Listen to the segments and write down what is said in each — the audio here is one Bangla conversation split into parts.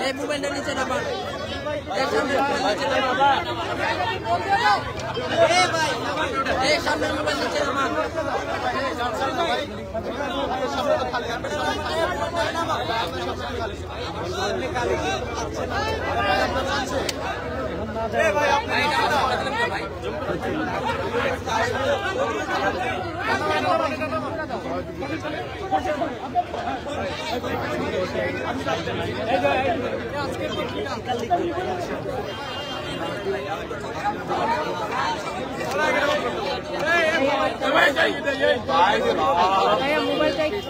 এই মোবাইলটা নিচে নামা এই সামনে নিচে নামা এই সামনে মোবাইল নিচে নামা ভাই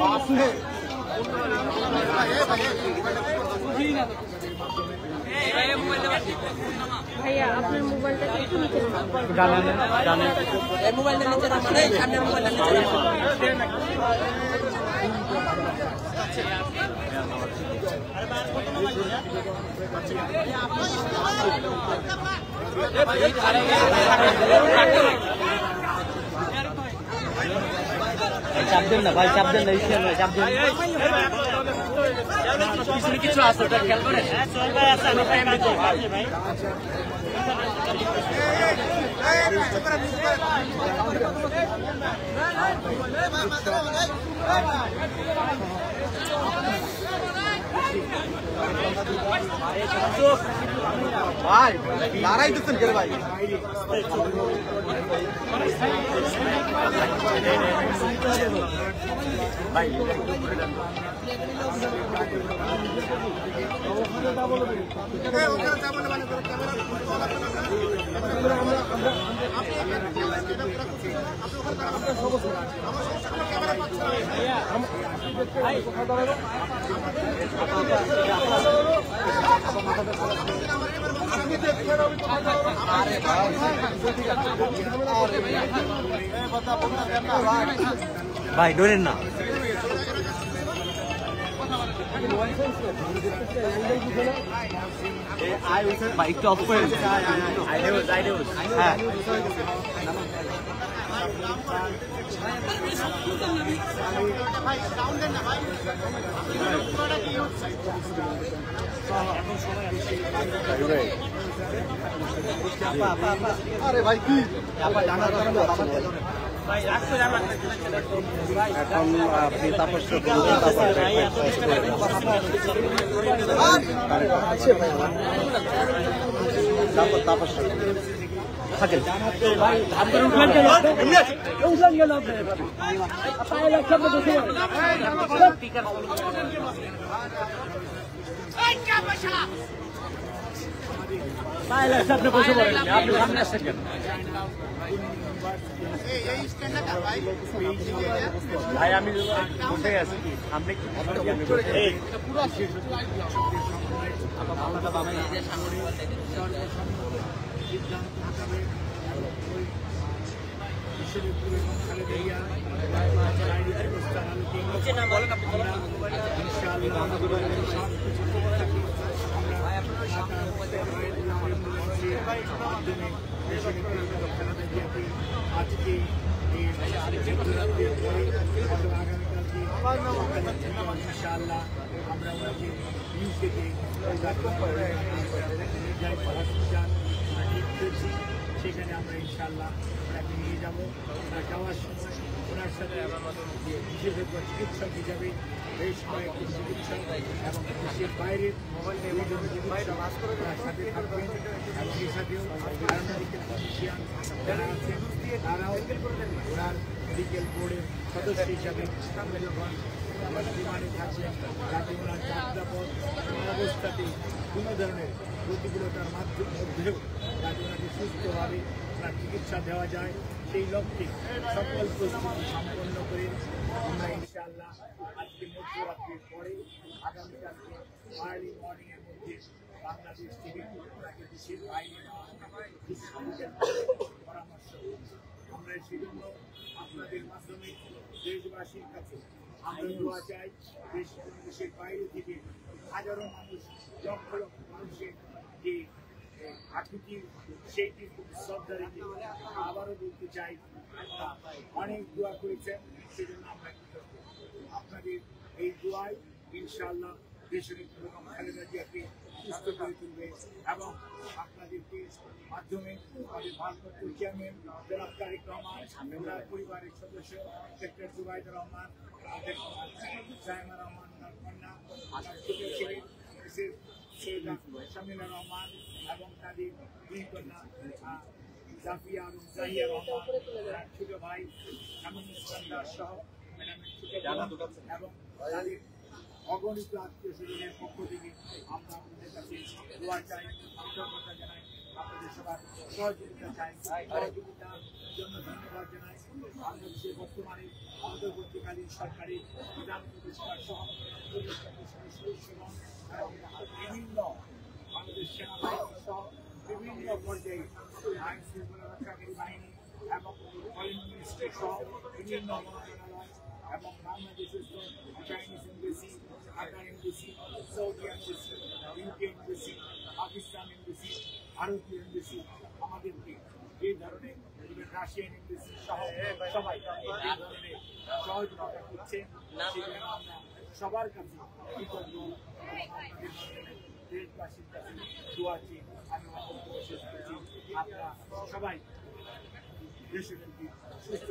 আপনি भैया अपने मोबाइल मोबाइल नीचे रखो नहीं सामने मोबाइल नीचे रखो চাপ দেন না ভাই, চাপ দেন না, চাপ দেন কিছু আছে ওটা খেয়াল করে ভাই দাঁড়াই দিচ্ছেন কে ভাই ভাই ভাই ডরেন না ভাই একটু অফ করে হ্যাঁ আরে ভাই কি এখন আপনি তাপস তাপস থাকেন আপনি বসে পড়েন, আপনি সামনে আসছেন কেন? ভাই আমি বসে আছি, আপনি আজকে ইনশাআল্লাহ আমরা ওনাকে ইউকেতে সেখানে আমরা ইনশাআল্লাহ ওনাকে নিয়ে যাবো। ওনার যাওয়ার সময় ওনার সাথে বিশেষজ্ঞ চিকিৎসক হিসাবে বেশ কয়েকটি চিকিৎসক এবং দেশের বাইরের ওনার সাথে থাকবেন এবং এর সাথেও প্যারামেডিক্যাল টেকনিশিয়ান যারা আছেন তারাও ওনার মেডিকেল বোর্ডের সদস্য হিসাবে বিমানে থাকবেন, যাতে ওনার যাত্রাপথ অবস্থাতে কোনো ধরনের প্রতিকূলতার মধ্যেও যাতে ওনাকে সুস্থভাবে ওনার চিকিৎসা দেওয়া যায় সেই লক্ষ্যে সকল প্রস্তুতি সম্পন্ন করে আমরা ইনশাআল্লাহ আজকে মধ্যরাত্রির পরে আগামীকালকে আর্লি মর্নিংয়ের মধ্যে বাংলাদেশ থেকে ওনাকে দেশের বাইরে পরামর্শ আমরা সেজন্য আপনাদের মাধ্যমে দেশবাসীর কাছে আমরা দোয়া চাই। দেশের বাইরে থেকে হাজারো মানুষ, লক্ষ লক্ষ মানুষের যে আকুতির সেইটির শ্রদ্ধা রেখে আবারও বলতে চাই অনেক দোয়া করেছেন, সেজন্য আমরা কৃতজ্ঞ। আপনাদের এই দোয়ায় ইনশাআল্লাহ দেশের বেগম খালেদা জিয়াকে সুস্থ করে তুলবে এবং আপনাদেরকে মাধ্যমে আমাদের ভারপ্রাপ্ত চেয়ারম্যান জনাব তারেক রহমান, ওনার পরিবারের সদস্য ডক্টর জুবাইদুর রহমান, জায়মা রহমান, ওনার কন্যা, ওনার ছোট ছেলে মিসেস সৈয়দা শামিলা রহমান এবং তাদের দুই কন্যা জাফিয়া এবং জাহিয়া রহমান, ওনার ছোট ভাই শামীম ইসলাম দাস সহ ম্যাডামের ছোট বোন এবং তাদের অগণিত আত্মীয় স্বজনের পক্ষ থেকে আমরা আপনাদের কাছে দোয়া চাই, কৃতজ্ঞতা জানাই, আপনাদের সবার সহযোগিতা চাই। সহযোগিতার জন্য ধন্যবাদ জানাই। বাংলাদেশের বর্তমানে অন্তর্বর্তীকালীন সরকারের প্রধান উপদেষ্টা সহ সদস্যগণ এবং বিভিন্ন বাংলাদেশ সেনাবাহিনী সহ বিভিন্ন পর্যায়ে আইন শৃঙ্খলা রক্ষাকারী বাহিনী এবং ফরেন মিনিস্ট্রি সহ বিভিন্ন মন্ত্রণালয় এবং বাংলাদেশের Chinese embassy, Dhaka embassy, Saudi embassy, UK embassy, Pakistan embassy, ভারতীয় এমবেসি আমাদেরকে যে ধরনের রাশিয়ান এমবেসি সহ সবাই যে ধরনের সহযোগিতা করছে সেখানে আমরা সবার কাছে কৃতজ্ঞ এবং আপনাদের মাধ্যমে দেশবাসীর কাছে দোয়া চেয়ে আমি বক্তব্য শেষ করছি। আপনারা সবাই দেশের সুস্থ